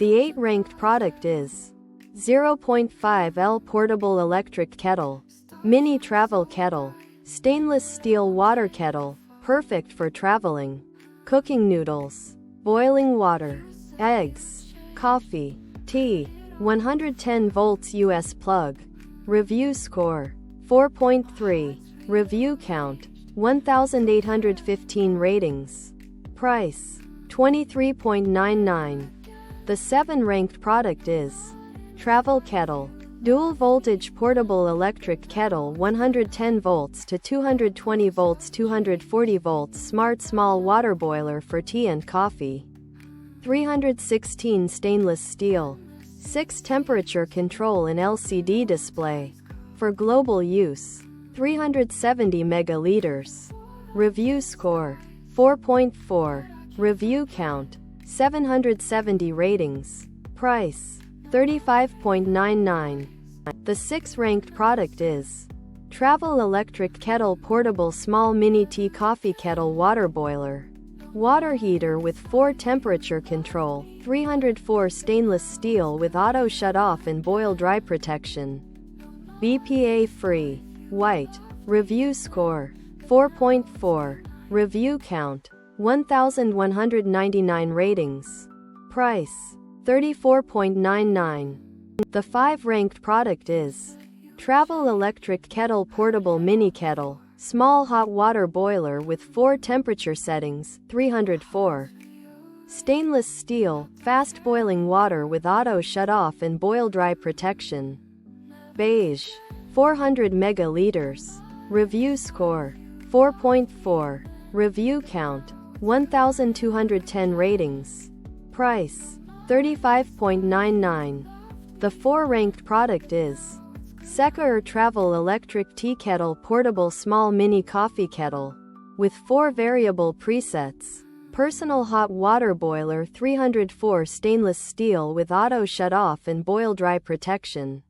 The 8th ranked product is 0.5 L Portable Electric Kettle, Mini Travel Kettle, Stainless Steel Water Kettle, perfect for traveling, cooking noodles, boiling water, eggs, coffee, tea, 110 volts US plug. Review score 4.3. Review count 1,815 ratings. Price $23.99. The 7th ranked product is Travel Kettle, Dual Voltage Portable Electric Kettle, 110 volts to 220 volts 240 volts Smart Small Water Boiler for tea and coffee. 316 stainless steel. 6 temperature control and LCD display. For global use. 370 megaliters. Review score 4.4. Review count 770 ratings. Price $35.99. The 6th ranked product is Travel Electric Kettle Portable Small Mini Tea Coffee Kettle Water Boiler. Water heater with 4 temperature control, 304 stainless steel with auto shut off and boil dry protection. BPA free. White. Review score 4.4. Review count 1,199 ratings. Price $34.99. The 5th ranked product is Travel Electric Kettle Portable Mini Kettle, Small Hot Water Boiler with 4 temperature settings, 304. Stainless steel, fast boiling water with auto shut off and boil dry protection. Beige. 400 megaliters. Review score 4.4. Review count 1,210 ratings. Price $35.99. The 4th ranked product is Secker Travel Electric Tea Kettle Portable Small Mini Coffee Kettle. With 4 variable presets. Personal Hot Water Boiler, 304 stainless steel with auto shut off and boil dry protection.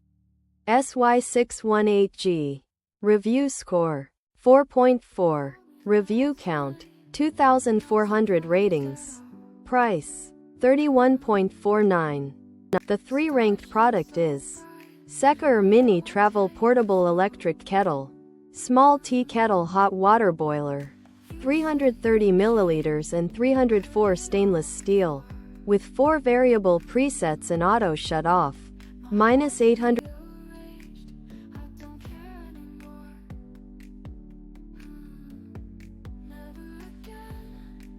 SY618G. Review score 4.4. Review count 2,400 ratings. Price $31.49. The 3rd ranked product is Secker Mini Travel Portable Electric Kettle, Small Tea Kettle Hot Water Boiler. 330 milliliters and 304 stainless steel. With 4 variable presets and auto shut off. -800.